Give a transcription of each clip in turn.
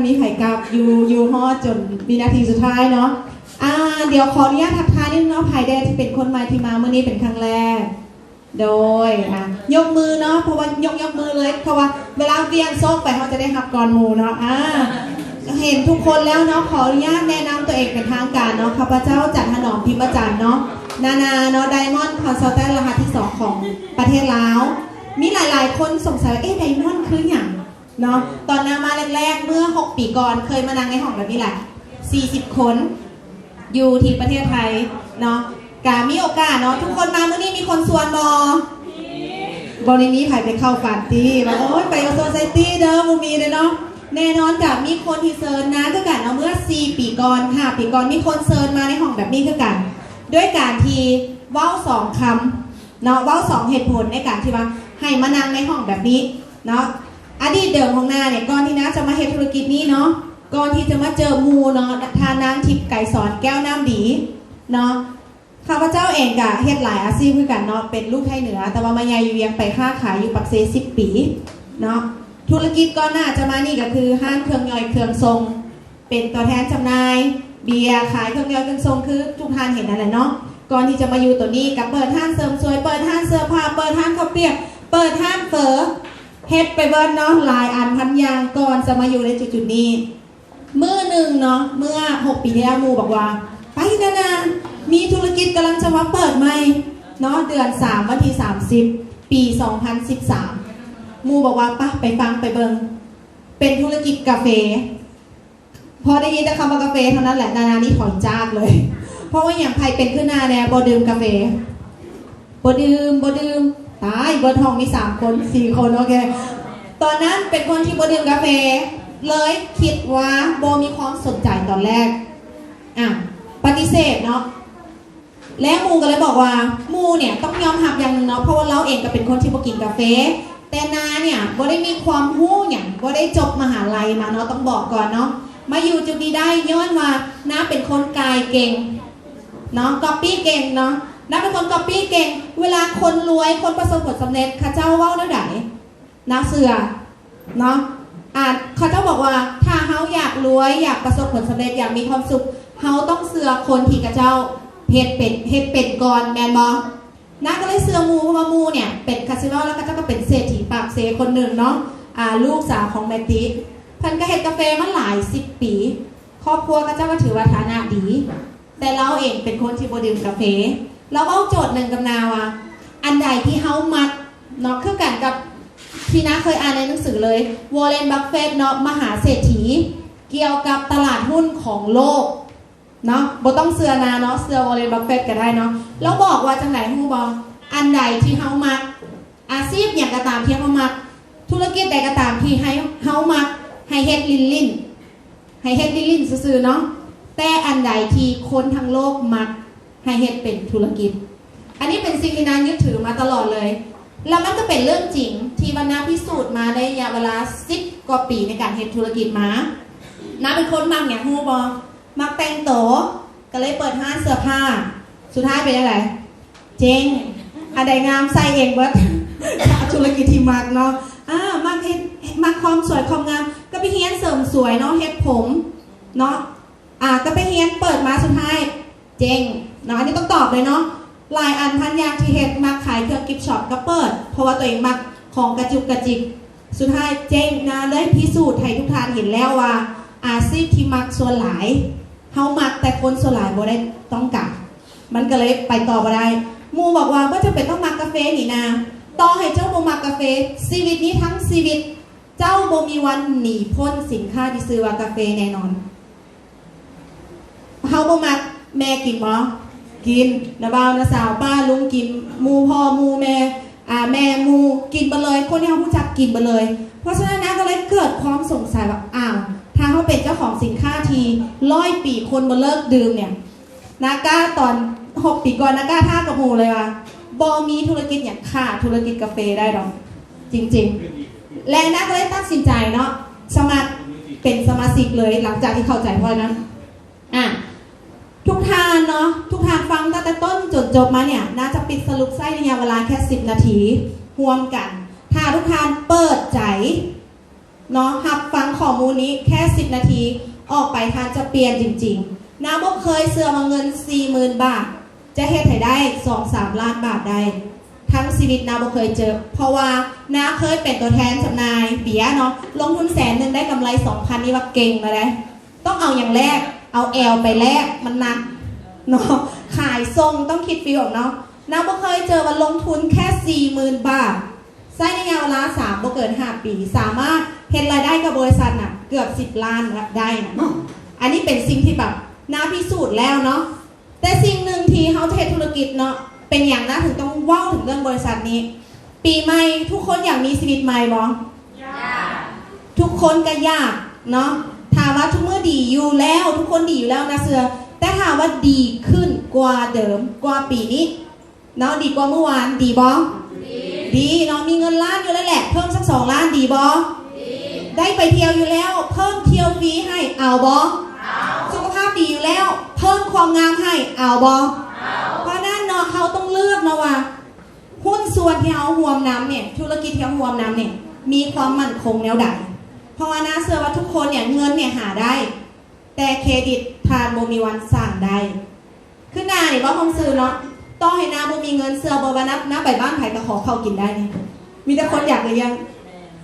มีไผ่กับอยู่ฮอดจนวินาทีสุดท้ายเนาะเดี๋ยวขออนุญาตทักทายนิดนึงเนาะไผ่แดที่เป็นคนใหม่ที่มาเมื่อนี้เป็นครั้งแรกโดยยกมือเนาะเพราะว่ายกมือเลยเพราะว่าเวลาเวียนโซกไปเขาจะได้หับก่อนหมู่เนาะเห็นทุกคนแล้วเนาะขออนุญาตแนะนำตัวเองเป็นทางการเนาะข้าพเจ้าจัดถนอมพิมพ์จันทร์เนาะนาเนาะไดมอนด์คอนซัลแทนรหัสที่2ของประเทศลาวมีหลายๆคนสงสัยว่าไดมอนด์คืออย่างเนาะตอนนามาแรกๆเมื่อ6 ปีก่อนเคยมานั่งในห้องแบบนี้แหละ40 คนอยู่ที่ประเทศไทยเนาะกามีโอกาสเนาะทุกคนมาเมื่อนี้มีคนชวนบรินี้ไผ่ไปเข้าปาร์ตี้ว่าโอ๊ยไปโซไซตี้เด้อมูมีเลยเนาะแน่นอนกับมีคนที่เซิร์นนะก็กันเอาเมื่อ4 ปีก่อน5 ปีก่อนมีคนเซิร์นมาในห้องแบบนี้ก็กันด้วยการที่เว้า2 คำเนาะเว้า2 เหตุผลในการที่ว่าให้มานั่งในห้องแบบนี้เนาะอดีตเดิมของนาเนี่ยก่อนที่นาจะมาเฮ็ดธุรกิจนี้เนาะก่อนที่จะมาเจอมูเนาะทานนางทิพย์ไก่สอนแก้วน้ำดีเนาะข้าพเจ้าเองกะเฮ็ดหลายอาชีพคือกันเนาะเป็นลูกไทยเหนือแต่ว่ามายายอยู่เวียงไปค้าขายอยู่ปักเซ10 ปีเนาะธุรกิจก่อนหน้าจะมานี่ก็คือห้างเครื่องย่อยเครื่องทรงเป็นตัวแทนจำหน่ายเบียร์ขายเครื่องย่อยเครื่องทรงคือทุกท่านเห็นนั่นแหละเนาะก่อนที่จะมาอยู่ตัวนี้กับเปิดห้างเสริมสวยเปิดห้างเสื้อผ้าเปิดห้างข้าวเปียกเปิดห้างเฝอเฮ็ดไปเบิร์นเนาะหลายอันพันอย่างก่อนจะมาอยู่ในจุดนี้มื้อหนึ่งเนาะเมื่อ6 ปีที่แล้วมูบอกว่าไปนานๆมีธุรกิจกำลังจะมาเปิดใหม่เนาะเดือน3 วันที่30 ปี 2013มูบอกว่าไปฟังไปเบิงเป็นธุรกิจกาแฟพอได้ยินแต่คำว่ากาแฟเท่านั้นแหละนานี่ถอนจากเลยเพราะว่าอย่างใครเป็นขึ้นนาแน่บ่ดื่มกาแฟบ่ดื่มตายเบิร์ดห้องมี3 คน 4 คนโอเคตอนนั้นเป็นคนที่บ่ดื่มกาแฟเลยคิดว่าโบมีความสนใจตอนแรกปฏิเสธเนาะและมูก็เลยบอกว่ามูเนี่ยต้องยอมหับอย่างนึงเนาะเพราะว่าเราเองก็เป็นคนที่บ่กินกาแฟแต่นาเนี่ยบ่ได้มีความรู้อย่างบ่ได้จบมหาลัยมาเนาะต้องบอกก่อนเนาะมาอยู่จุดนี้ได้ย้อนว่าน้าเป็นคนกายเก่งเนาะก๊อปปี้เก่งเนาะน้าเป็นคนก๊อปปี้เก่งเวลาคนรวยคนประสบผลสำเร็จข้าเจ้าเว้าได้ไหนน้าเสือเนาะเขาเจ้าบอกว่าถ้าเฮาอยากรวยอยากประสบผลสำเร็จอยากมีความสุขเฮาต้องเสือคนที่ข้าเจ้าเฮ็ดเป็ดก่อนแมนบอน้าก็เลยเสือมูเพราะว่ามูเนี่ยเป็นคาสิโนแล้วข้าเจ้าก็เป็นเศรษฐีปากเซคนหนึ่งเนาะลูกสาวของแมตติพันก็เฮ็ดกาแฟมาหลาย10 ปีครอบครัวข้าเจ้าก็ถือว่าฐานะดีแต่เราเองเป็นคนที่บ่ดื่มกาแฟเราเอาโจทย์หนึ่งกับนาว่าอันใดที่เฮามักเนาะคือกันกับที่น้าเคยอ่านในหนังสือเลยวอร์เรน บัฟเฟตต์เนาะมหาเศรษฐีเกี่ยวกับตลาดหุ้นของโลกเนาะบ่ต้องเสือนาเนาะเสือวอร์เรน บัฟเฟตต์ก็ได้เนาะแล้วบอกว่าจังไหนฮู้บ่อันใดที่เฮามักอาชีพอย่างก็ตามที่เฮามักธุรกิจใดก็ตามที่ให้เฮามักให้เฮ็ดลิ้นซื่อๆเนาะแต่อันใดที่คนทั้งโลกมักให้เฮ็ดเป็นธุรกิจอันนี้เป็นสิ่งที่นายึดถือมาตลอดเลยแล้วมันก็เป็นเรื่องจริงที่วรรณพิสูจน์มาในระยะเวลา10 กว่าปีในการเฮ็ดธุรกิจมาน้าเป็นคนมักอย่างฮู้บ่มักแต่งตัวก็เลยเปิดห้างเสื้อผ้าสุดท้ายเป็นยังไงเจ๊งอันใดงามใส่เองเบิดธุรกิจที่มักเนาะมักเฮ็ดมักความสวยความงามก็ไปเฮียนเสริมสวยเนาะเฮ็ดผมเนาะก็ไปเฮียนเปิดมาสุดท้ายเจ๊งเนาะอันนี้ต้องตอบเลยเนาะหลายอันพันอย่างที่เฮ็ดมาขายเครื่องกิฟต์ช็อปก็เปิดเพราะว่าตัวเองมักของกระจุกกระจิกสุดท้ายเจ๊งนะเลยพิสูจน์ให้ทุกท่านเห็นแล้วว่าอาชีพที่มักส่วนหลายเฮามักแต่คนส่วนหลายบ่ได้ต้องการมันก็เลยไปต่อบ่ได้มูบอกว่าบ่จะเป็นต้องมักกาแฟนี่นาต่อให้เจ้าบ่มักกาแฟชีวิตนี้ทั้งชีวิตเจ้าบ่มีวันหนีพ้นสินค้าที่ซื้อว่ากาแฟแน่นอนเฮาบ่มักแม่กินบ่กินนะบ่าวนะสาวป้าลุงกินมูพ่อมูแม่แม่มูกินไปเลยคนที่เขารู้จักกินไปเลยเพราะฉะนั้นนะก็เลยเกิดความสงสัยว่าถ้าเขาเป็นเจ้าของสินค้าที100 ปีคนมาเลิกดื่มเนี่ยนาก้าตอน6 ปีก่อนนาก้าท่ากับมูเลยว่าบอมีธุรกิจอย่างค่าธุรกิจกาแฟได้หรอกจริงๆและนาก็เลยตัดสินใจเนาะสมัครเป็นสมาชิกเลยหลังจากที่เข้าใจเพราะนั้นทุกทานเนาะทุกทานฟังตั้งแต่ต้นจนจบมาเนี่ยน่าจะปิดสรุปไส้ในเวลาแค่10 นาทีรวมกันถ้าทุกทานเปิดใจ เนาะหับฟังข้อมูลนี้แค่10 นาทีออกไปทานจะเปลี่ยนจริงๆนาบอกเคยเสื่อมาเงิน 40,000 บาทจะเฮ็ดให้ได้ 2-3 ล้านบาทได้ทั้งชีวิตนาบอกเคยเจอเพราะว่านาเคยเป็นตัวแทนจำหน่ายเบียร์เนาะลงทุน100,000ได้กำไร 2,000 นี่ว่าเก่งมาเลยต้องเอาอย่างแรกเอาแอลไปแลกมันหนักเนาะขายทรงต้องคิดฟีลออกเนาะนาบอกเคยเจอว่าลงทุนแค่ 40,000 บาทใช้ในยาวเวลา3บ่เกิน5 ปีสามารถเห็นรายได้กับบริษัทน่ะเกือบ10 ล้านได้นะอันนี้เป็นสิ่งที่แบบน่าพิสูจน์แล้วเนาะแต่สิ่งหนึ่งที่เขาเทธุรกิจเนาะเป็นอย่างน่าถึงต้องว้าวถึงเรื่องบริษัทนี้ปีใหม่ทุกคนอยากมีชีวิตใหม่บ่ทุกคนก็ยากเนาะถามว่าทุกเมื่อดีอยู่แล้วทุกคนดีอยู่แล้วนะเสือแต่ถามว่าดีขึ้นกว่าเดิมกว่าปีนี้เนาะดีกว่าเมื่อวานดีบ่ดีเนาะมีเงินล้านอยู่แล้วแหละเพิ่มสัก2 ล้านดีบ่ได้ไปเที่ยวอยู่แล้วเพิ่มเที่ยวฟรีให้เอาบ่สุขภาพดีอยู่แล้วเพิ่มความงามให้เอาบ่เพราะนั้นเนาะเขาต้องเลือกเนาะว่าหุ้นส่วนที่เขาห่วมน้ำเนี่ยธุรกิจที่เขาห่วมน้ำเนี่ยมีความมั่นคงแนวใดเพราะว่าน่าเชื่อว่าทุกคนเนี่ยเงินเนี่ยหาได้แต่เครดิตทานโมมีวันสร้างได้คือนาเนี่ยว่าคงซื้อเนาะต้องให้นาโมมีเงินเสือบวนับนะไปบ้านไผ่ก็ขอเข้ากินได้เนี่ยมีแต่คนอยากเลยยัง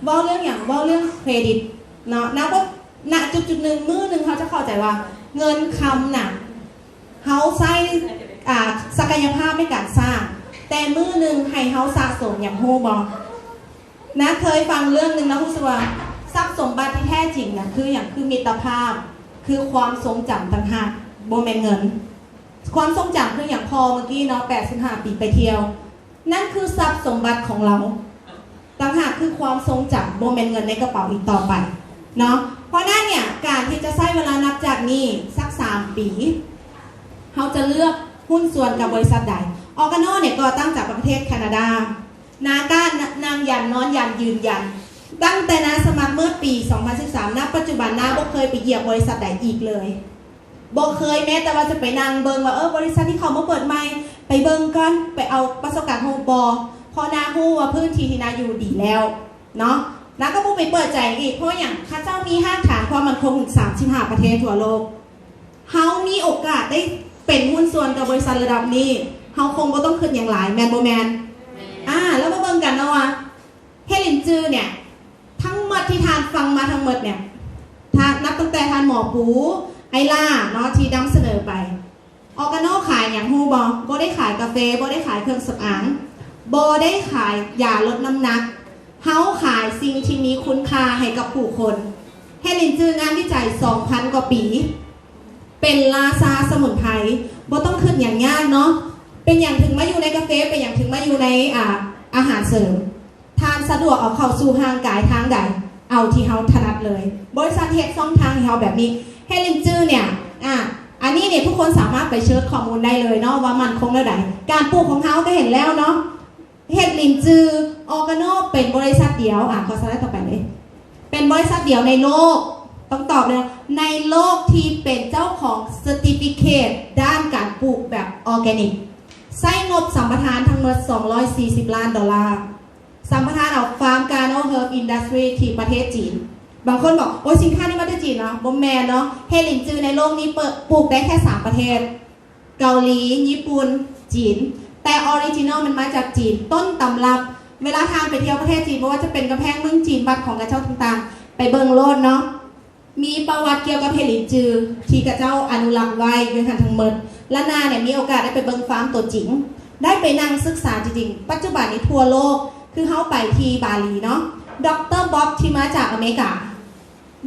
ว่าเรื่องอย่างว่าเรื่องเครดิตเนาะนะก็ณจุดหนึ่งมือหนึ่งเขาจะเข้าใจว่าเงินคำน่ะเขาใช้ศักยภาพในการสร้างแต่มือหนึ่งให้เขาสะสมอย่างโฮบอกนะเคยฟังเรื่องหนึ่งนะคุณสว่าทรัพย์สมบัติที่แท้จริงนะคืออย่างคือมิตรภาพคือความทรงจำต่างหากโบแมนเงินความทรงจำคืออย่างพอเมื่อกี้เนาะ85 ปีไปเที่ยวนั่นคือทรัพย์สมบัติของเราต่างหากคือความทรงจำโบแมนเงินในกระเป๋าอีกต่อไปเนาะเพราะนั้นเนี่ยการที่จะใช้เวลานับจากนี้สัก3 ปีเขาจะเลือกหุ้นส่วนกับบริษัทใดออร์แกโนเนี่ยก่อตั้งจากประเทศแคนาดานาก้านางยันนอนยันยืนยันตั้งแต่นาสมัครเมื่อปี 2013 ณ ปัจจุบันนาบ่เคยไปเหยียบบริษัทใดอีกเลยบ่เคยแม้แต่ว่าจะไปนั่งเบิงว่าบริษัทที่เขามาเปิดใหม่ไปเบิงกันไปเอาประสบการณ์โฮมบอพอนาฮู้ว่าพื้นที่ที่นาอยู่ดีแล้วเนาะนาก็มุ่งไปเปิดใจอีกเพราะอย่างข้าเจ้ามีห้างฐานความมั่นคงถึง35 ประเทศทั่วโลกเฮามีโอกาสได้เป็นหุ้นส่วนกับบริษัทระดับนี้เฮาคงก็ต้องขึ้นอย่างหลายแมนโบแมนแล้วมาเบิ่งกันนะว่าเฮลินจือเนี่ยทั้งหมดที่ทานฟังมาทั้งหมดเนี่ยทานนับตั้งแต่ทานหมอปูไอล่าเนาะที่นำเสนอไปออร์แกโนขายอย่างฮูบอได้ขายกาแฟบอได้ขายเครื่องสำอางบอได้ขายยาลดน้ำหนักเฮาขายสิ่งที่มีคุณค่าให้กับผู้คนเฮลินจืองานวิจัย 2,000 กว่าปีเป็นลาซาสมุนไพรบอต้องขึ้นอย่างยากเนาะเป็นอย่างถึงมาอยู่ในกาแฟเป็นอย่างถึงมาอยู่ในอาหารเสริมทานสะดวกเอาเข้าสู่ห่างกายทางใดเอาที่เฮาถนัดเลยบริษัทเฮ็ดช่องทางให้เฮาแบบนี้เฮลินจือเนี่ยอันนี้เนี่ยทุกคนสามารถไปเชิญข้อมูลได้เลยเนาะว่ามันคงแล้วใดการปลูกของเฮาก็เห็นแล้วเนาะเฮลินจือออร์แกโนเป็นบริษัทเดียวขอสไลด์ต่อไปเลยเป็นบริษัทเดียวในโลกต้องตอบเลยในโลกที่เป็นเจ้าของเซอร์ติฟิเคตด้านการปลูกแบบออร์แกนิกใช้งบสัมปทานทั้งหมด$240 ล้านสัมปทานเอาฟาร์มการ์โนเฮิร์บอินดัสทรีที่ประเทศจีนบางคนบอกโอ้สินค้านี่มาจากจีนเนาะบอมแมนเนาะเฮลินจือในโลกนี้ปลูกได้แค่3 ประเทศเกาหลีญี่ปุ่นจีนแต่ออริจินอลมันมาจากจีนต้นตำรับเวลาทานไปเที่ยวประเทศจีนเพราะว่าจะเป็นกำแพงเมืองจีนบัตรของกระเจ้าต่างๆไปเบิงโลดเนาะมีประวัติเกี่ยวกับเฮลินจือที่กระเจ้าอนุรักษ์ไว้เป็นคันทั้งหมดและนาเนี่ยมีโอกาสได้ไปเบิงฟาร์มตัวจริงได้ไปนั่งศึกษาจริงๆปัจจุบันนี้ทั่วโลกคือเขาไปที่บาหลีเนาะดร.บ๊อบที่มาจากอเมริกา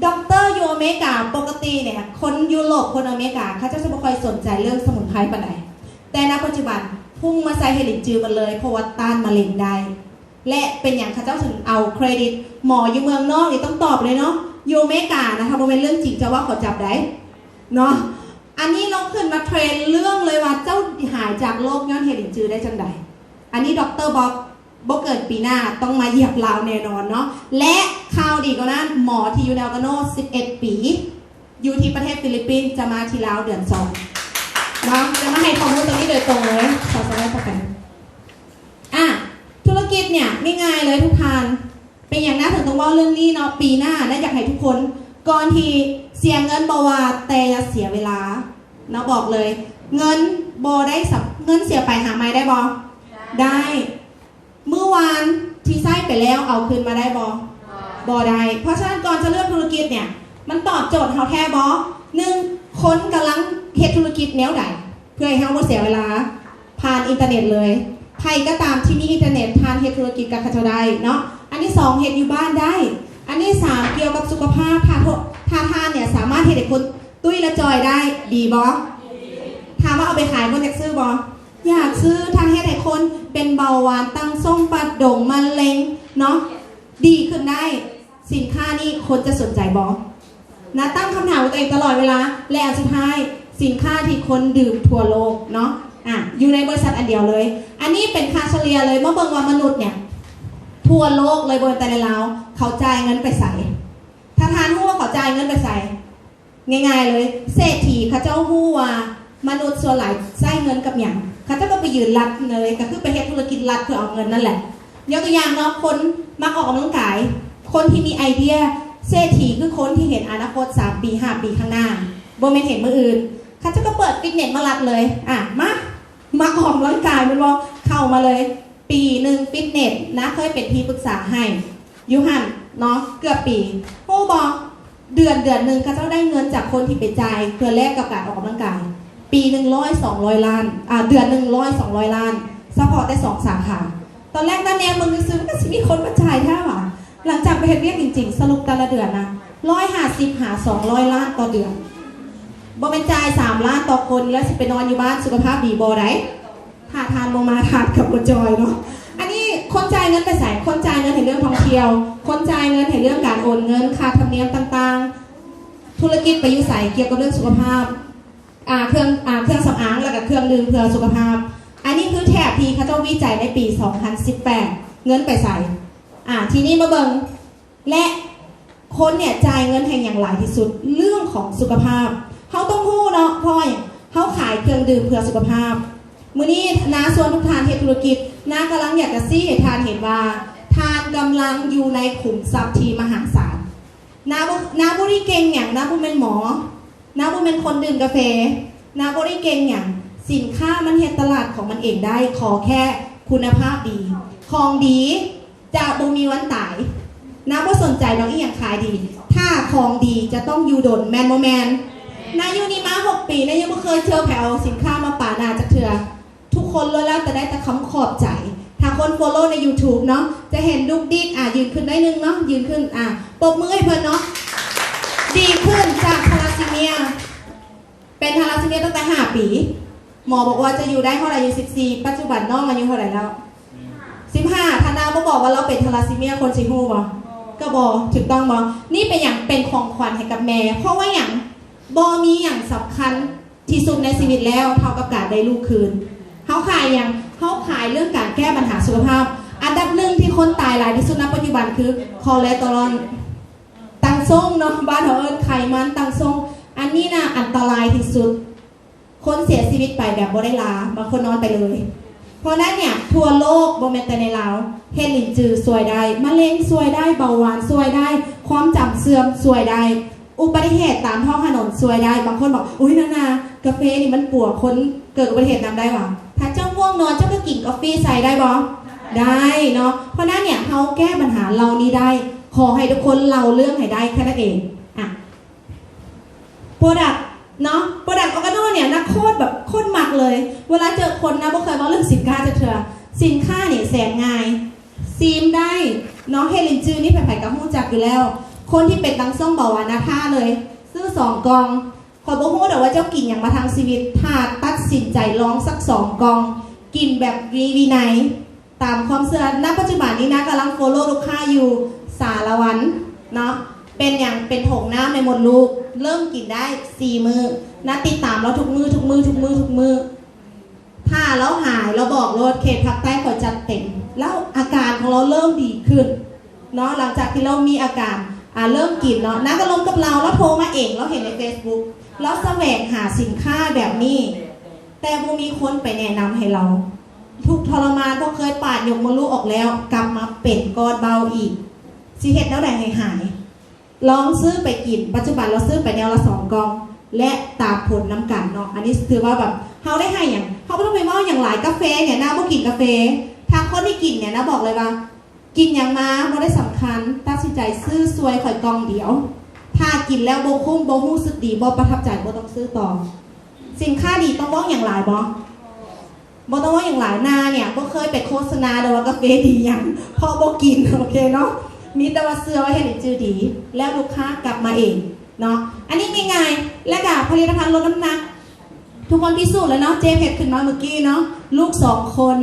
ดร.อยู่อเมริกาปกติเนี่ยคนยุโรปคนอเมริกาเขาจะไม่ค่อยสนใจเรื่องสมุนไพรปานใดแต่ณปัจจุบันพุ่งมาใส่เฮลินจือมันเลยเพราะว่าต้านมะเร็งได้และเป็นอย่างเขาเจ้าถึงเอาเครดิตหมออยู่เมืองนอกนี่ต้องตอบเลยเนาะอยู่อเมริกานะคะมันเป็นเรื่องจริงจะว่าเขาจับได้เนาะอันนี้เราขึ้นมาเทรนเรื่องเลยว่าเจ้าหายจากโรคย้อนเฮลินจือได้จังใดอันนี้ดร.บ๊อบเกิดปีหน้าต้องมาเหยียบลาวแน่นอนเนาะและข่าวดีก็นั้นหมอที่อยู่ในออร์แกโน11 ปีอยู่ที่ประเทศฟิลิปปินส์จะมาที่ลาวเดือน2เนาะจะมาให้ข้อมูลตรงนี้โดยตรงเลยขอสไลด์ต่อไปธุรกิจเนี่ยง่ายๆเลยทุกท่าน เป็นอย่างน่าถึงต้องว่าเรื่องนี้เนาะปีหน้าได้อยากให้ทุกคนก่อนที่เสียเงินบว่าแต่อย่าเสียเวลาเนาะบอกเลยเงินบได้เงินเสียไปหาไม่ได้บอได้เมื่อวานที่ใช้ไปแล้วเอาคืนมาได้บอได้เพราะฉะนั้นก่อนจะเลือกธุรกิจเนี่ยมันตอบโจทย์เขาแท้บอหนึ่งคนกำลังเฮ็ดธุรกิจแนวใดเพื่อให้เขาบ่เสียเวลาผ่านอินเทอร์เน็ตเลยใครก็ตามที่มีอินเทอร์เน็ตทานเฮ็ดธุรกิจกับเขาจะได้เนาะอันที่2เฮ็ดอยู่บ้านได้อันที่3เกี่ยวกับสุขภาพถ้าทานเนี่ยสามารถเฮ็ดให้คนตุ้ยและจอยได้ดีบอถามว่าเอาไปขายคนอยากซื้อบออยากซื้อทางเฮ็ดให้คนเป็นเบาหวานตั้งส้มปัดดงมะเร็งเนาะดีขึ้นได้สินค้านี้คนจะสนใจบอนะตั้งคำถามกับตัวเองตลอดเวลาและอันสุดท้ายสินค้าที่คนดื่มทั่วโลกเนาะอยู่ในบริษัทอันเดียวเลยอันนี้เป็นค่าเฉลี่ยเลยเมื่อเบิ่งว่ามนุษย์เนี่ยทั่วโลกเลยบนแต่ในลาวเขาจ่ายเงินไปใส่ถ้าทานหู้ว่าเขาจ่ายเงินไปใส่ง่ายๆเลยเศรษฐีเขาเจ้าหู้ว่ามนุษย์ส่วนหลายใช้เงินกับอย่างเขาเจ้าก็ไปยืนรัดเลยก็คือไปเฮ็ดธุรกิจรัดเพื่อเอาเงินนั่นแหละยกตัวอย่างเนาะคนมักออกกำลังกายคนที่มีไอเดียเศรษฐีคือคนที่เห็นอนาคต3 ปี 5 ปีข้างหน้าบ่แม่นเห็นมืออื่นเขาเจ้าก็เปิดฟิตเนสมารัดเลยมาออกกำลังกายมันบอกเข้ามาเลยปีหนึ่งฟิตเนสนะเคยเป็นที่ปรึกษาให้ยูหันเนาะเกือบปีโอ้บอกเดือนหนึ่งเขาเจ้าได้เงินจากคนที่ไปจ่ายเพื่อแลกกับการออกกำลังกายปีหนึ่ง100-200 ล้านเดือนหนึ่ง100-200 ล้านซัพพอร์ตได้2 สาขาตอนแรกตอนนี้มึงซื้อก็จะมีคนมาจ่ายแท้หรอหลังจากไปเฮ็ดเรียกจริงๆสรุปแต่ละเดือนนะ150หา200 ล้านต่อเดือนบ่เป็นจ่าย3 ล้านต่อคนแล้วสิไปนอนอยู่บ้านสุขภาพดีบ่ได้ถ้าทานมาทานกับบ่จอยเนาะอันนี้คนจ่ายเงินไปใส่คนจ่ายเงินในเรื่องท่องเที่ยวคนจ่ายเงินในเรื่องการโอนเงินค่าธรรมเนียมต่างๆธุรกิจไปอยู่ใส่เกี่ยวกับเรื่องสุขภาพเครื่องสำอางแล้วก็เครื่องดื่มเพื่อสุขภาพอันนี้คือแถบที่เขาเจ้าวิจัยในปี2018เงินไปใส่ทีนี้มาเบิ่งและคนเนี่ยจ่ายเงินแห่งอย่างหลายที่สุดเรื่องของสุขภาพเขาต้องพูดเนาะเพราะเขาขายเครื่องดื่มเพื่อสุขภาพมื้อนี้นาส่วนทุกทานเฮ็ดธุรกิจนากำลังอยากจะซี่ให้ทานเห็นว่าทานกำลังอยู่ในขุมทรัพย์ที่มหาศาลนาบุรีเก่งอย่างนาบุเป็นหมอนาบุเป็นคนดื่มกาแฟนาบุรีเก่งอย่างสินค้ามันเฮ็ดตลาดของมันเองได้ขอแค่คุณภาพดีของดีจะบ่มีวันตายนาบ่สนใจน้องอีหยังขายดีถ้าของดีจะต้องอยู่ดนแมนบ่แมนนาอยู่นี่มา6 ปีนะยังไม่เคยเจอแผ่วสินค้ามาป่านาจากเถื่อทุกคนรู้แล้วแต่ได้แต่คำขอบใจถ้าคน follow ใน YouTube เนาะจะเห็นดุกดิกยืนขึ้นได้นึงเนาะยืนขึ้นปรบมือให้เพื่อนเนาะดีขึ้นจากทาราซีเมียเป็นทาราซีเมียตั้งแต่5 ปีหมอบอกว่าจะอยู่ได้เท่าไหร่อยู่14ปัจจุบันน้องอายุเท่าไหร่แล้ว15ธนาบอกว่าเราเป็นทาราซีเมียคนสิฮู้บ่ก็บ่ถูกต้องบ่นี่เป็นอย่างเป็นของขวัญให้กับแม่เพราะว่าอย่างบ่มีอย่างสำคัญที่สุดในชีวิตแล้วเท่ากับการได้ลูกคืนเขาขายอย่างเขาขายเรื่องการแก้ปัญหาสุขภาพอันดับหนึ่งที่คนตายหลายที่สุดณปัจจุบันคือคอเลสเตอรอลตั้งทรงเนาะบ้านเขาเอิ้นไขมันตั้งทรงอันนี้นะอันตรายที่สุดคนเสียชีวิตไปแบบบ่ได้ลาบางคนนอนไปเลยเพราะนั้นเนี่ยทั่วโลกบ่แม่นแต่ในลาวเฮลินจือซวยได้มะเร็งซวยได้เบาหวานซวยได้ความจำเสื่อมซวยได้อุบัติเหตุตามท้องถนนซวยได้บางคนบอกอุ้ยนากาแฟนี่มันปวดคนเกิดอุบัติเหตุนำได้หรอถ้าเจ้าง่วงนอนเจ้าก็กินกาแฟใส่ได้บ่ได้เนาะเพราะนั้นเนี่ยเขาแก้ปัญหาเรานี้ได้ขอให้ทุกคนเล่าเรื่องให้ได้แค่นั้นเองโปรดักต์เนาะโปรดักต์ออร์แกโนเนี่ยนะโคตรแบบโคตรหมักเลยเวลาเจอคนนะบ่เคยมาเรื่องสินค้าจะเถอะสินค้าเนี่ยแสนง่ายซีมได้เนาะเฮลินจือนี่แผ่ๆกับหู้จักอยู่แล้วคนที่เป็นตังส่งเบาหวานนะท่าเลยซื้อ2 กล่องขอบอกฮู้แต่ว่าเจ้ากินอย่างมาทางชีวิตถ้าตัดสินใจลองสัก2 กล่องกินแบบวินัยตามความเชื่อณปัจจุบันนี้นะกำลังโฟโล่ลูกค้าอยู่สารวันเนาะเป็นอย่างเป็นผงน้ำในมดลูกเริ่มกินได้4 มื้อนะติดตามเราทุกมื้อถ้าเราหายเราบอกโลดเขตภาคใต้ขอจัดเต็มแล้วอาการของเราเริ่มดีขึ้นเนาะหลังจากที่เรามีอาการเริ่มกินเนาะนักก็ลงกับเราแล้วโทรมาเองเราเห็นใน Facebook แล้วแสวงหาสินค้าแบบนี้แต่บ่มีคนไปแนะนำให้เราทุกทรมานเพราะเคยปาดยกมดลูกออกแล้วกลับมาเป็นก้อนเบาอีก สิเฮ็ดแล้วใดให้หายลองซื้อไปกินปัจจุบันเราซื้อไปแนวละ2 กล่องและตามผลน้ำกันเนาะอันนี้ถือว่าแบบเขาได้ให้อย่างเขาไม่ต้องไปว่าอย่างหลายกาแฟเนี่ยนะบ่กินกาแฟทางคนที่กินเนี่ยนะบอกเลยว่ากินอย่างมาบ่ได้สำคัญตัดสินใจซื้อซวยข่อยกล่องเดียวถ้ากินแล้วบ่คุ้มบ่รู้สึกดีบ่ประทับใจบ่ต้องซื้อต่อสินค้าดีต้องว่าอย่างหลายบ่ต้องว่าอย่างหลายนาเนี่ยบ่เคยไปโฆษณาเลยว่ากาแฟดีอย่างพอบ่กินโอเคเนาะมีแต่ว่าเสื้อไว้ให้จื้อดีแล้วลูกค้ากลับมาเองเนาะอันนี้ง่ายๆและกับผลิตภัณฑ์ลดน้ำหนักทุกคนพิสูจน์แล้วเนาะเจเพชรขึ้นมาเมื่อกี้เนาะลูก2 คน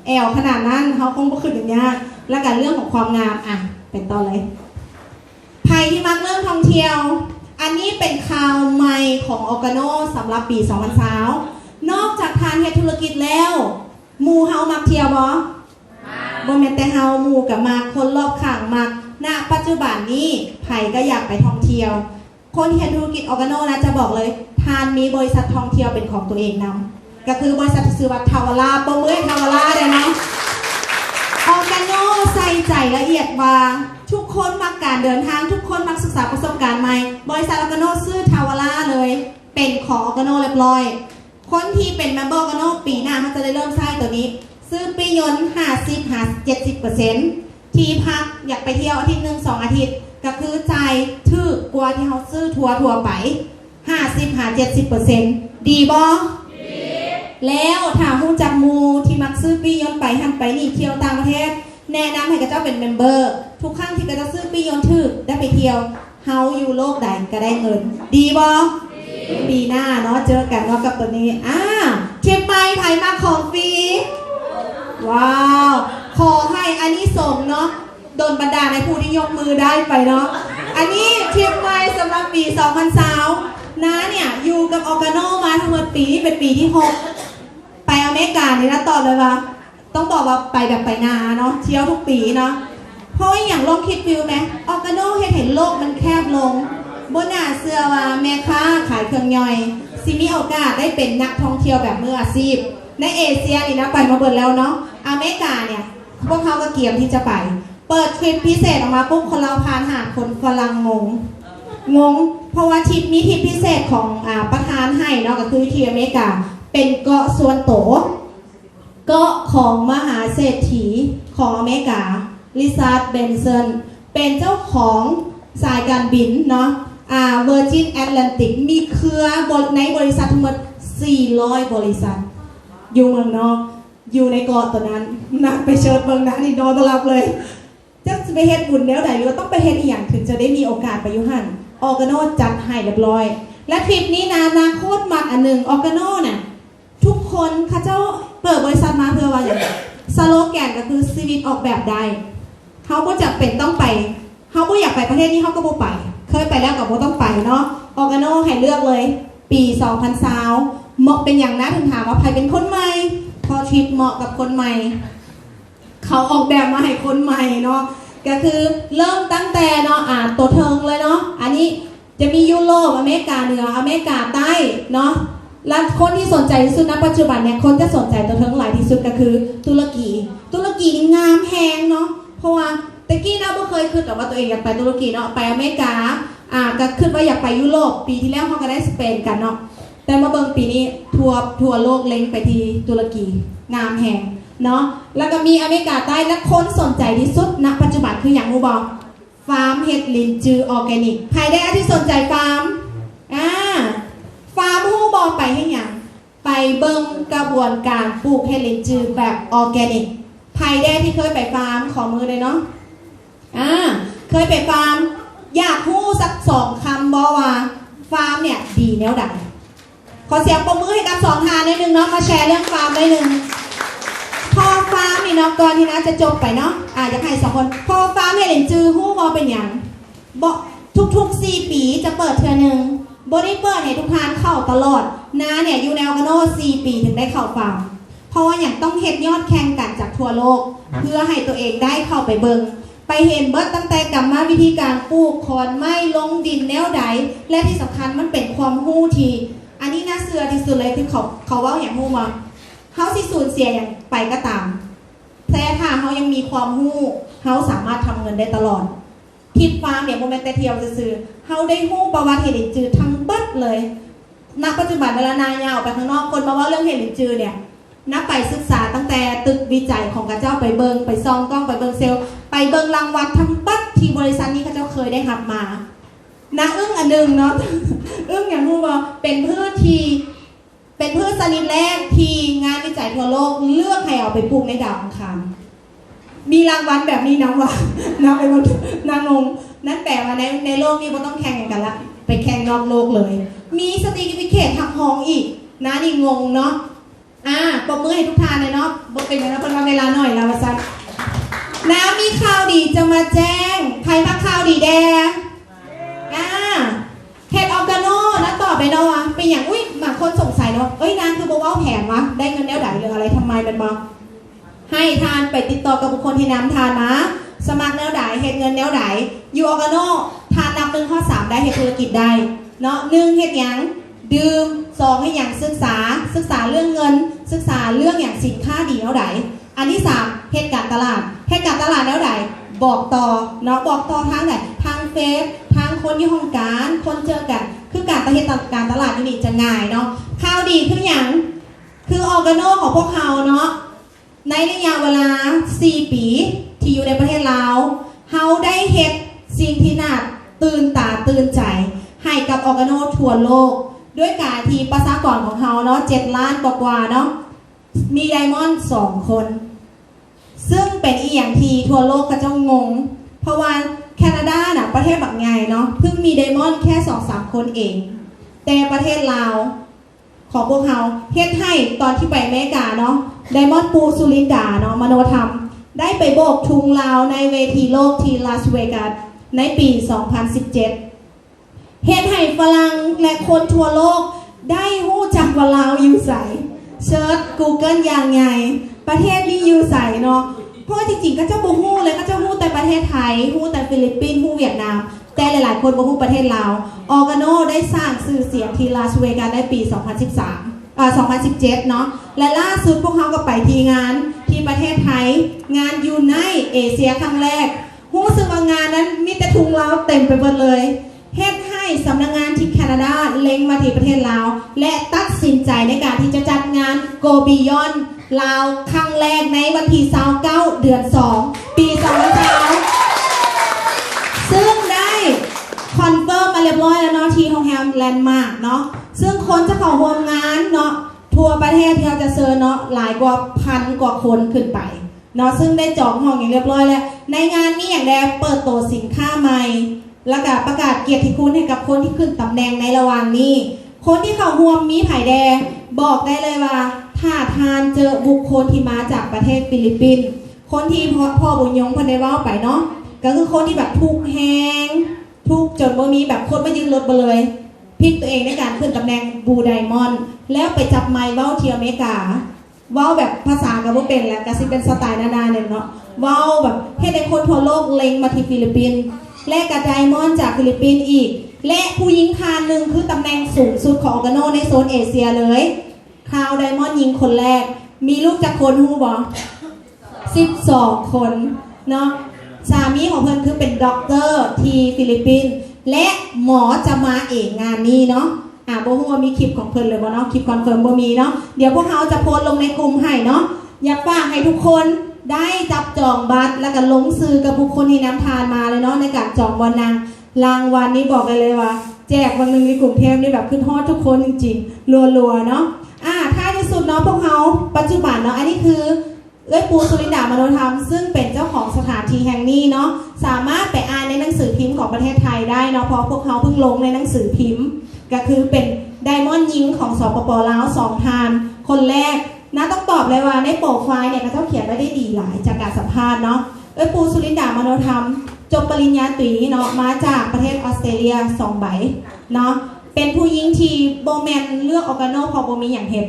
แอลขนาดนั้นเขาคงบ่ขึ้นอย่างนี้และกับเรื่องของความงามอ่ะเป็นต่อเลยใครที่มักเรื่องท่องเที่ยวอันนี้เป็นข่าวใหม่ของออร์แกโนสำหรับปี2020นอกจากทานเฮ็ดธุรกิจแล้วหมู่เฮามักเที่ยวบ่แม่นแต่เฮาหมู่กับมาคนรอบข้างมักณปัจจุบันนี้ไผก็อยากไปท่องเที่ยวคนที่เฮ็ดธุรกิจออร์แกโนนะจะบอกเลยทานมีบริษัทท่องเที่ยวเป็นของตัวเองนำก็คือบริษัทชื่อว่าทาวาราปมือทาวาราเด้อเนาะออร์แกโนใส่ใจละเอียดว่าทุกคนมักการเดินทางทุกคนมักศึกษาประสบการณ์ใหม่บริษัทออร์แกโนซื้อทาวาราเลยเป็นของออร์แกโนเรียบร้อยคนที่เป็นเมมเบอร์ออร์แกโนปีหน้าเขาจะได้เริ่มใช้ตัวนี้ซื้อปียนต์50-70%ที่พักอยากไปเที่ยวอาทิตย์1-2 อาทิตย์ก็คือจ่ายถือกว่าที่เขาซื้อทัวร์ไป50-70%ดีบ่แล้วถ้าฮู้จักหมู่ที่มักซื้อปียนต์ไปหันไปนี่เที่ยวต่างประเทศแนะนำให้กับเจ้าเป็นเมมเบอร์ทุกครั้งที่กระเจ้าซื้อปียนต์ถือได้ไปเที่ยวเฮาอยู่โลกใดก็ได้เงินดีบ่ปีหน้าเนาะเจอกันเนาะกับตัวนี้ทริปไปไผมาของฟรีว้าวขอให้อันนี้ส่งเนาะโดนบันดาลในผู้ที่ยกมือได้ไปเนาะอันนี้ทริปไปสำหรับปี2020นะเนี่ยอยู่กับออร์แกโนมาทั้งหมดปีนี้เป็นปีที่6ไปอเมริกานี่นะตอบเลยว่าต้องบอกว่าไปแบบไปนาเนาะเที่ยวทุกปีเนาะเพราะอย่างลองคิดวิวไหมออร์แกโนเห็นโลกมันแคบลงบนหน้าเสื้อว่าแม่ค้าขายเครื่องย่อยซิมีโอกาสได้เป็นนักท่องเที่ยวแบบมืออาชีพในเอเชียนี่นะไปมาเบิดแล้วเนาะอเมริกาเนี่ยพวกเขาก็เกียมที่จะไปเปิดทริปพิเศษออกมาปุ๊บคนเราพานหาคนฝรั่งงงเพราะว่าทริปนี้ทริปพิเศษของประธานให้เนาะก็คือที่อเมริกาเป็นเกาะส่วนโตเกาะของมหาเศรษฐีของอเมริการิชาร์ดเบนเซนเป็นเจ้าของสายการบินเนาะVirgin Atlantic มีเครือในบริษัททั้งหมด400 บริษัทอยู่เมืองนอกอยู่ในเกาะตัวนั้นนักไปเชิญเมืองนั้นนี่นอนตลับเลยจะไปเฮ็ดบุญแล้วไหนหรือว่าต้องไปเฮ็ดอีกอย่างถึงจะได้มีโอกาสไปยุหันออร์แกโนจัดให้เรียบร้อยและทริปนี้นะนาโคตรมักอันหนึ่งออร์แกโนเนี่ยทุกคนข้าเจ้าเปิดบริษัทมาเพื่อว่าอย่างสโลแกนก็คือชีวิตออกแบบได้เขาก็จะเป็นต้องไปเขาก็อยากไปประเทศนี้เขาก็บ่ไปเคยไปแล้วกับบ่ต้องไปเนาะออร์แกโนให้เลือกเลยปี2020เหมาะเป็นอย่างนั้นถึงถามว่าใครเป็นคนใหม่พอทริปเหมาะกับคนใหม่เขาออกแบบมาให้คนใหม่เนาะก็คือเริ่มตั้งแต่เนาะตัวเทิงเลยเนาะอันนี้จะมียุโรปอเมริกาเหนืออเมริกาใต้เนาะและคนที่สนใจที่สุดณปัจจุบันเนี่ยคนจะสนใจตัวเทิงหลายที่สุดก็คือตุรกีงามแพงเนาะเพราะว่าตะกี้เราไม่เคยคิดว่าตัวเองอยากไปตุรกีเนาะไปอเมริกาก็คิดว่าอยากไปยุโรปปีที่แล้วเขาก็ได้สเปนกันเนาะแต่มาเบิ่งปีนี้ทัวร์โลกเล็งไปที่ตุรกีงามแหงเนาะแล้วก็มีอเมริกาใต้และคนสนใจที่สุดณปัจจุบันคืออย่างฮู้บ่ฟาร์มเห็ดลินจือออร์แกนิกใครได้ที่สนใจฟาร์มฮู้บ่ไปให้หยังไปเบิ่งกระบวนการปลูกเห็ดลินจือแบบออร์แกนิกใครได้ที่เคยไปฟาร์มขอมือเลยเนาะเคยไปฟาร์มอยากฮู้สัก2 คำบ่ว่าฟาร์มเนี่ยดีแนวใดขอเสียงปรบมือให้กับ2 ทานนิดนึงเนาะมาแชร์เรื่องฟาร์มได้นึงพอฟาร์มนี่เนาะก่อนที่นะจะจบไปเนาะอยากให้2 คนพอฟาร์มเห็นจือฮู้บ่เป็นหยังบ่ทุก4 ปีจะเปิดเทื่อนึงบ่ได้เปิดให้ทุกทานเข้าตลอดนะเนี่ยอยู่แนวกันโน่4 ปีถึงได้เข้าฟาร์มเพราะว่าอย่างต้องเฮ็ดยอดแข่งกันจากทั่วโลกเพื่อให้ตัวเองได้เข้าไปเบิ่งไปเห็นเบิดตั้งแต่กรรมวิธีการปลูกขอนไม้ลงดินแนวใดและที่สำคัญมันเป็นความรู้ที่อันนี้น่าเชื่อที่สุดเลยคือเขาว่าอย่างรู้มาเขาสิสูญเสียอย่างไปก็ตามแต่ถ้าเขายังมีความรู้เขาสามารถทำเงินได้ตลอด ทิปฟาร์มเนี่ยโมเมนต์แต่เที่ยวซื่อเฮาได้ฮู้ประวัติเห็ดลินจือทั้งเบิดเลยณปัจจุบันเวลานายาวไปข้างนอกคนมาว่าเรื่องเห็ดลินจือเนี่ยนับไปศึกษาตั้งแต่ตึกวิจัยของกระเจ้าไปเบิงไปซองกล้องไปเบิงเซลล์ไปเบิงรางวัลทั้งเบิดที่บริษัทนี้กระเจ้าเคยได้รับมานะอึ้งอันนึงเนาะ อึ้งอย่างรู้ว่าเป็นพืชชนิดแรกที่งานวิจัยทั่วโลกเลือกให้เอาไปปลูกในดาวอังคารมีรางวัลแบบนี้นะว่านะไปว่านางงนั่นแปลว่าในโลกนี้ไม่ต้องแข่งกันละไปแข่งนอกโลกเลยมีสติฟิเคตทางห้องอีกนะนี่งงเนาะปรบมือให้ทุกท่านเลยเนาะบอกเป็นนะเป็นเวลาหน่อยแล้วว่าซันนะมีข่าวดีจะมาแจ้งใครพักข่าวดีแดงเฮดออร์แกโนนะต่อไปเนาะเป็นอย่างอุ้ยบางคนสงสัยเนาะนางคือบอกว่าแผนวะได้เงินแนวไหนหรืออะไรทำไมมันบอกให้ทานไปติดต่อกับบุคคลที่นำทานนะสมัครแนวไหนเฮ็ดเงินแนวไหนยูออร์แกโนทานนำ1 ข้อ 3ได้เฮ็ดธุรกิจได้เนาะ1เฮ็ดอย่างดื่ม2ให้อย่างศึกษาเรื่องเงินศึกษาเรื่องอย่างสินค้าดีแนวไหนอันที่3เฮ็ดการตลาดแนวไหนบอกต่อเนาะบอกต่อทางไหนทางเฟซทางคนที่ห้องการคนเจอกันคือการประเทศการตลาดนี่จะง่ายเนาะข่าวดีคืออย่างคือออร์แกโนของพวกเขาเนาะในระยะเวลา4 ปีที่อยู่ในประเทศลาวเขาได้เฮ็ดสิ่งที่น่าตื่นตาตื่นใจให้กับออร์แกโนทั่วโลกด้วยการที่ประชากรของเขาเนาะ7 ล้านกว่าเนาะมีไดมอนด์2 คนซึ่งเป็นอีอย่างที่ทั่วโลกก็จะงงเพราะว่าแคนาดาน่ะประเทศแบบไงเนาะเพิ่งมีไดมอนด์แค่ 2-3 คนเองแต่ประเทศลาวของพวกเขาเฮ็ดให้ตอนที่ไปอเมริกาเนาะไดมอนด์ปูสุรินดาเนาะมโนธรรมได้ไปโบกทุงลาวในเวทีโลกที่ลาสเวกัสในปี 2017 เฮ็ดให้ฝรั่งและคนทั่วโลกได้รู้จักว่าลาวอยู่ไสเซิร์ช Google อย่างไงประเทศนี้อยู่ไสเนาะเพราะจริงๆก็เจ้าบ่ฮู้เลยก็เจ้าฮู้แต่ประเทศไทยฮู้แต่ฟิลิปปินส์ฮู้เวียดนามแต่หลายๆคนบ่ฮู้ประเทศลาวออร์แกโนได้สร้างชื่อเสียงที่ลาสเวกัสในปี 2017 เนาะและล่าสุดพวกเขาก็ไปที่งานที่ประเทศไทยงานยูไนต์เอเชียครั้งแรกรู้สึกว่างานนั้นมีแต่ทุงลาวเต็มไปหมดเลยเฮ็ดให้สำนักงานที่แคนาดาเล็งมาที่ประเทศลาวและตัดสินใจในการที่จะจัดงาน Go Beyond ลาวครั้งแรกในวันที่29 เดือน 2 ปี 2020ซึ่งได้คอนเฟิร์มมาเรียบร้อยแล้วเนาะที่โรงแรมแลนด์มาร์คเนาะซึ่งคนจะเข้าร่วมงานเนาะทั่วประเทศที่เราจะเชิญเนาะหลายกว่า1,000 กว่าคนขึ้นไปเนาะซึ่งได้จองห้องอย่างเรียบร้อยแล้วในงานนี้อย่างแรกเปิดตัวสินค้าใหม่แล้วก็ประกาศเกียรติคุณให้กับคนที่ขึ้นตำแหน่งในระหว่างนี้คนที่เข้าร่วมมีไผ่แดงบอกได้เลยว่าถ้าทานเจอบุคคลที่มาจากประเทศฟิลิปปินส์คนที่พ่อบุญยงพันได้ว่าไปเนาะก็คือคนที่แบบทุกแหงทุกจนว่ามีแบบคนมายืนรถไปเลยพลิกตัวเองในการขึ้นตำแหน่งบูไดมอนด์แล้วไปจับไมค์เว้าที่อเมริกาเว้าแบบภาษาก็บ่เป็นแล้วก็สิเป็นสไตล์นานาเนี่ยเนาะเว้าแบบให้ในคนทั่วโลกเล็งมาที่ฟิลิปปินส์และกับไดมอนด์จากฟิลิปปินส์อีกและผู้หญิงทานหนึ่งคือตำแหน่งสูงสุดของออร์แกโนในโซนเอเชียเลยคราวไดมอนด์หญิงคนแรกมีลูกจากคนฮู้บ่12 คนเนาะสามีของเพิ่นคือเป็นด็อกเตอร์ที่ฟิลิปปินส์และหมอจะมาเองงานนี้เนาะบ่ฮู้ว่ามีคลิปของเพิ่นเลยบ่เนาะคลิปคอนเฟิร์มบ่มีเนาะเดี๋ยวพวกเราจะโพสต์ลงในกลุ่มให้เนาะอยากฝากให้ทุกคนได้จับจองบัตรแล้วก็ลงซื้อกับบุคคลที่นำทานมาเลยเนาะในการจองวันนางรางวัลนี้บอกเลยว่าแจกวันนึงในกลุ่มเทพนี่แบบขึ้นฮอดทุกคนจริงๆรัวๆเนาะท้ายที่สุดเนาะพวกเขาปัจจุบันเนาะอันนี้คือปูสุรินดามโนธรรมซึ่งเป็นเจ้าของสถานที่แห่งนี้เนาะสามารถไปอ่านในหนังสือพิมพ์ของประเทศไทยได้เนาะเพราะพวกเขาเพิ่งลงในหนังสือพิมพ์ก็คือเป็นไดมอนด์ยิงของสปป.ลาว2 ทานคนแรกนะต้องตอบเลยว่าในโปรไฟล์เนี่ยเขาเขียนไว้ได้ดีหลายจากการสัมภาษณ์เนาะปูสุรินดามโนธรรมจบปริญญาตรีเนาะมาจากประเทศออสเตรเลีย2 ใบเนาะเป็นผู้หญิงที่โบแมนเลือกออร์แกโนพอโบมีอย่างเห็น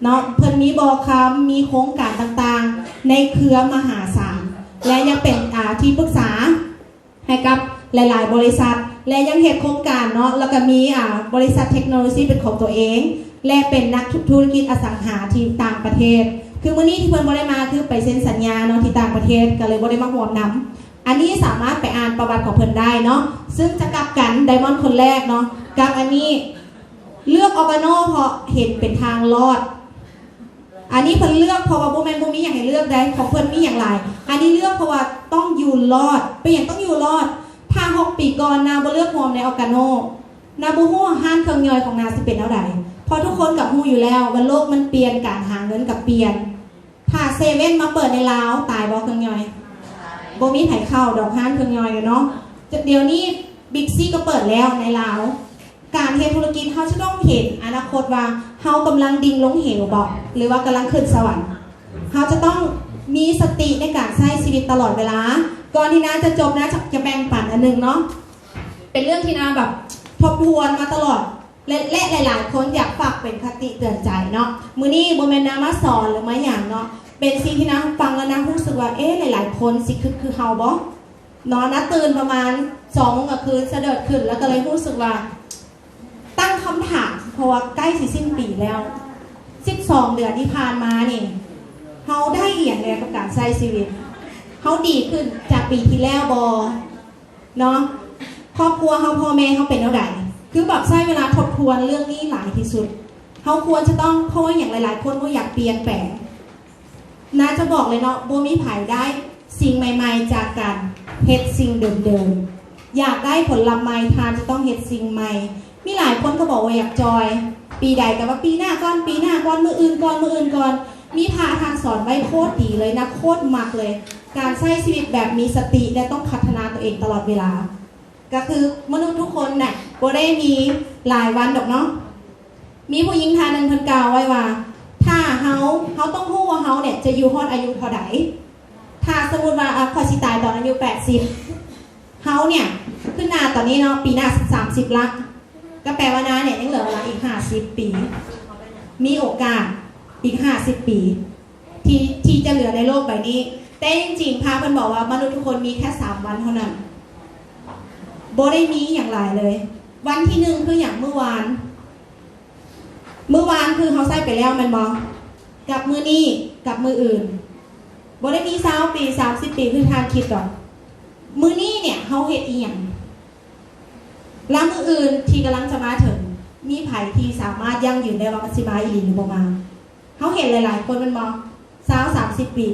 เนาะเพิ่นมีบอคัมมีโครงการต่างๆในเครือมหาศาลและยังเป็นที่ปรึกษาให้กับหลายๆบริษัทและยังเห็นโครงการเนาะแล้วก็มีบริษัทเทคโนโลยีเป็นของตัวเองและเป็นนักธุรกิจอสังหาที่ต่างประเทศคือวันนี้ที่เพิ่นบ่ได้มาคือไปเซ็นสัญญาเนาะที่ต่างประเทศก็เลยบ่ได้มาร่วมนำ อันนี้สามารถไปอ่านประวัติของเพิ่นได้เนาะซึ่งจะกลับกันไดมอนด์คนแรกเนาะกับอันนี้เลือกออร์แกโนเพราะเห็นเป็นทางรอดอันนี้เพิ่นเลือกเพราะว่าโบแมนโบมีอย่างให้เลือกได้ของเพิ่นมีอย่างไรอันนี้เลือกเพราะว่าต้องอยู่รอดเป็นอย่างต้องอยู่รอดถ้า6 ปีก่อนนาโบเลือกโฮมในออร์แกโนนาโบฮู้ห้านเครื่องย่อยของนาสิเป็นเท่าใดพอทุกคนกับฮู้อยู่แล้วว่าโลกมันเปลี่ยนการหาเงินกับเปลี่ยนถ้าเซเว่นมาเปิดในลาวตายบ่เครื่องย่อยโบมีไผเข้าดอกห้านเครื่องย่อยเนาะเดี๋ยวนี้บิ๊กซีก็เปิดแล้วในลาวการเฮ็ดธุรกิจเขาจะต้องเห็นอนาคตว่าเฮากำลังดิ่งลงเหวบ่หรือว่ากำลังขึ้นสวรรค์เขาจะต้องมีสติในการใช้ชีวิตตลอดเวลาก่อนที่น้าจะจบนะจะแบ่งปันอันนึงเนาะเป็นเรื่องที่น้าแบบทบทวนมาตลอดและหลายๆคนอยากฝากเป็นคติเตือนใจเนาะมื้อนี้บ่แม่นน้ามาสอนหรือมาหยังเนาะเป็นสิ่งที่น้าฟังแล้วน้ารู้สึกว่าหลายๆคนสิคือเฮาบ่นอนนะตื่นประมาณ2 โมงคืนเสด็จขึ้นแล้วก็เลยรู้สึกว่าตั้งคำถามเพราะว่าใกล้สิสิ้นปีแล้ว12 เดือนที่ผ่านมานี่เฮาได้เอียงเลยกับการใช้ชีวิตเฮาดีขึ้นจากปีที่แล้วบ่เนาะครอบครัวเฮาพ่อแม่เฮาเป็นเท่าใดคือแบบใช้เวลาทบทวนเรื่องนี้หลายที่สุดเฮาควรจะต้องเพราะว่าอย่างหลายๆคนก็อยากเปลี่ยนแปลงน่าจะบอกเลยเนาะบ่มีไผได้สิ่งใหม่ๆจากการเฮ็ดสิ่งเดิมๆอยากได้ผลลัพธ์ใหม่ทานจะต้องเฮ็ดสิ่งใหม่มีหลายคนก็บอกว่าอยากจอยปีใดกับว่าปีหน้าก่อนปีหน้าก่อนมืออื่นก่อนมีพาทางสอนไว้โคตรดีเลยนะโคตรมักเลยการใช้ชีวิตแบบมีสติและต้องพัฒนาตัวเองตลอดเวลาก็คือมนุษย์ทุกคนเนี่ยบ่ได้มีหลายวันดอกเนาะมีผู้หญิงท่านหนึ่งเพิ่นกล่าวไว้ว่าถ้าเฮาต้องรู้ว่าเฮาเนี่ยจะอยู่ฮอดอายุเท่าใดถ้าสมมุติว่าพอสิตายตอนอายุ80เฮาเนี่ยขึ้นหน้าตอนนี้เนาะปีหน้า30ละก็แปลว่าน้าเนี่ยยังเหลือเวลาอีก50 ปีมีโอกาสอีก50 ปีที่จะเหลือในโลกใบนี้แต่จริงๆพระเพิ่นบอกว่ามนุษย์ทุกคนมีแค่3 วันเท่านั้นบ่ได้มีอย่างไรเลยวันที่1คืออย่างเมื่อวานคือเฮาใส่ไปแล้วแม่นบ่กับมื้อนี้กับมื้ออื่นบ่ได้มี20 ปี30 ปีคือทานคิดดอกมื้อนี้เนี่ยเฮาเฮ็ดอีหยังแล้วมื้ออื่นที่กำลังจะมาถึงมีไผที่สามารถยั่งยืนได้ว่ามันสิมาอีหลีหรือบ่มาเฮาเห็นหลายๆคนมันบ่20-30 ปี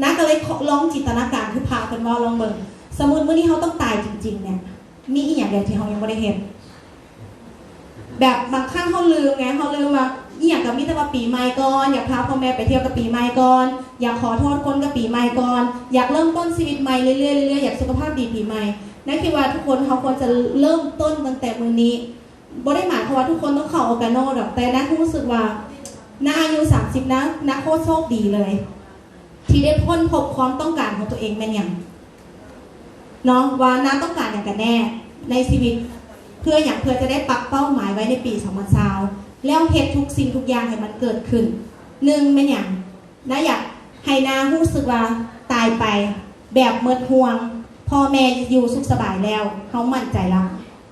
นักก็เลยลองจินตนาการคือพาเพิ่นว่าลองเบิ่งสมมุติมื้อนี้เฮาต้องตายจริงๆเนี่ยมีอีหยังเดียวที่เฮายังบ่ได้เฮ็ดแบบบางครั้งเฮาลืมไงเฮาลืมว่าอีหยังก็มีแต่ว่าปีใหม่ก่อนอยากพาพ่อแม่ไปเที่ยวกับปีใหม่ก่อนอยากขอโทษคนกับปีใหม่ก่อนอยากเริ่มต้นชีวิตใหม่เรื่อยๆอยากสุขภาพดีปีใหม่นั่นคือว่าทุกคนเขาควรจะเริ่มต้นตั้งแต่มื้อนี้บ่ได้หมายความว่าทุกคนต้องเข้าออร์แกโนดอกแต่นะรู้สึกว่าณอายุ30นะโคตรโชคดีเลยที่ได้พ้นพบความต้องการของตัวเองแม่นหยังเนาะว่าน้าต้องการอย่างกันแน่ในชีวิตเพื่อจะได้ปักเป้าหมายไว้ในปี2020แล้วเฮ็ดทุกสิ่งทุกอย่างให้มันเกิดขึ้น1แม่นหยังน้าอยากให้น้ารู้สึกว่าตายไปแบบหมดห่วงพ่อแม่อยู่สุขสบายแล้วเขามั่นใจแล้ว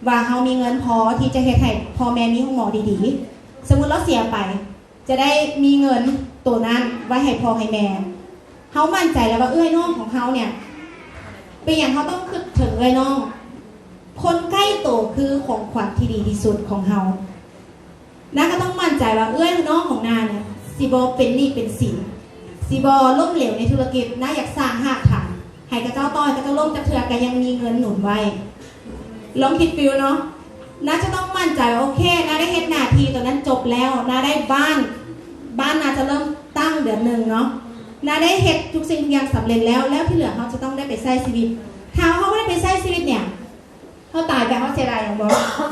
ว่าเขามีเงินพอที่จะเฮ็ดให้พ่อแม่มีห้องหมอดีๆสมมุติเราเสียไปจะได้มีเงินตัวนั้นไว้ให้พ่อให้แม่เขามั่นใจแล้วว่าน้องของเขาเนี่ยเป็นอย่างเขาต้องคิดถึงน้องคนใกล้ตัวคือของขวัญที่ดีที่สุดของเขาน้าก็ต้องมั่นใจว่าน้องของนาเนี่ยสิบอเป็นนี่เป็นสินสิบอล้มเหลวในธุรกิจน้าอยากสร้างหากฐานให้กระเจ้าต้อยกระเจ้าล่มกระเทือกยังมีเงินหนุนไว้ลองคิดฟิวเนาะน้าจะต้องมั่นใจโอเคน้าได้เฮ็ดหน้าที่ตอนนั้นจบแล้วน้าได้บ้านน้าจะเริ่มตั้งเดือน1เนาะน้าได้เฮ็ดทุกสิ่งทุกอย่างสำเร็จแล้วที่เหลือเขาจะต้องได้ไปใช้ชีวิตถ้าเขาไม่ได้ไปใช้ชีวิตเนี่ยเขาตายไปเขาเสียดายอย่างบอก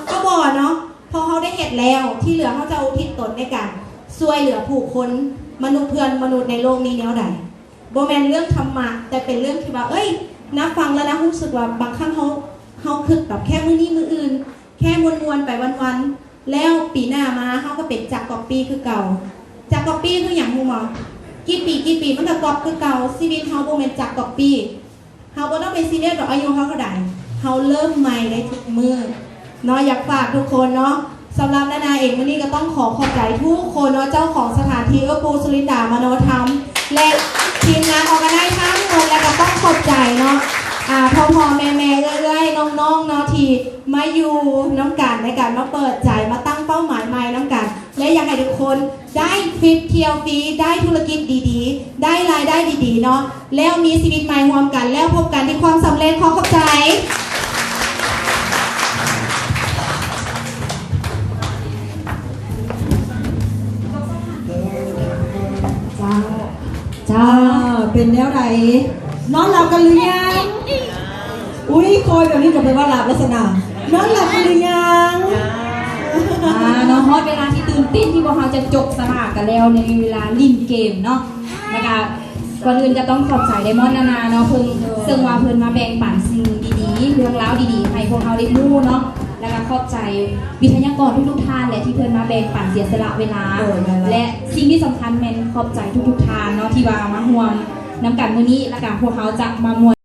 ก็บอกเนาะพอเขาได้เฮ็ดแล้วที่เหลือเขาจะอุทิศตนในการช่วยเหลือผู้คนมนุษย์เพื่อนมนุษย์ในโลกนี้แนวใดโบแมนเรื่องธรรมะแต่เป็นเรื่องที่ว่านับฟังแล้วนะรู้สึกว่าบางครั้งเขาคิดแบบแค่มื้อนี้มื้ออื่นแค่มวนๆไปวันๆแล้วปีหน้ามาเขาก็เป็นจักรก๊อปปี้คือเก่าจักรก๊อปปี้คืออย่างฮู้มั้งกี่ปีมันก็ก๊อปคือเก่าชีวิตเขาโบแมนจักรก๊อปปี้เขาบ่ต้องไปซีเรียสว่าอายุเขาเท่าใดเขาเริ่มใหม่ได้ทุกมื้อเนาะอยากฝากทุกคนเนาะสำหรับนาเองวันนี้ก็ต้องขอบใจทุกคนเนาะเจ้าของสถานที่ปูสุรินดามโนธรรมและทีมงานออกกันได้ทั้งหมดและก็ต้องขอบใจเนาะ พ่อแม่เอ้ยน้องเนาะที่มาอยู่น้ำกันในการมาเปิดใจมาตั้งเป้าหมายใหม่น้ำกันและอยากให้ทุกคนได้ทริปเที่ยวฟรีได้ธุรกิจดีๆได้รายได้ดีๆเนาะแล้วมีชีวิตใหม่ร่วมกันแล้วพบกันที่ความสำเร็จขอขอบใจเจ้าเป็นแนวไหนนอนหลับกันหรือยังอุ้ยคอยแบบนี้ก็เป็นว่าหลับลักษณะนอนหลับกันหรือยังเนาะฮอตเวลาที่ตื่นเต้นที่พวกเราจะจบสลากกันแล้วในเวลาลิ่นเกมเนาะนะคะก่อนอื่นจะต้องขอบใจไดมอนด์นานาเนาะเพิ่งซึ่งว่าเพิ่นมาแบ่งปันสิ่งดีๆเรื่องราวดีๆให้พวกเราได้รู้เนาะแล้วก็ขอบใจวิทยากรทุกๆท่านและที่เพิ่นมาแบ่งปันเสียสละเวลาและสิ่งที่สำคัญแม่นขอบใจทุกๆท่านเนาะที่ว่ามาร่วมนำกันมื้อนี้และก็พวกเขาจะมามวล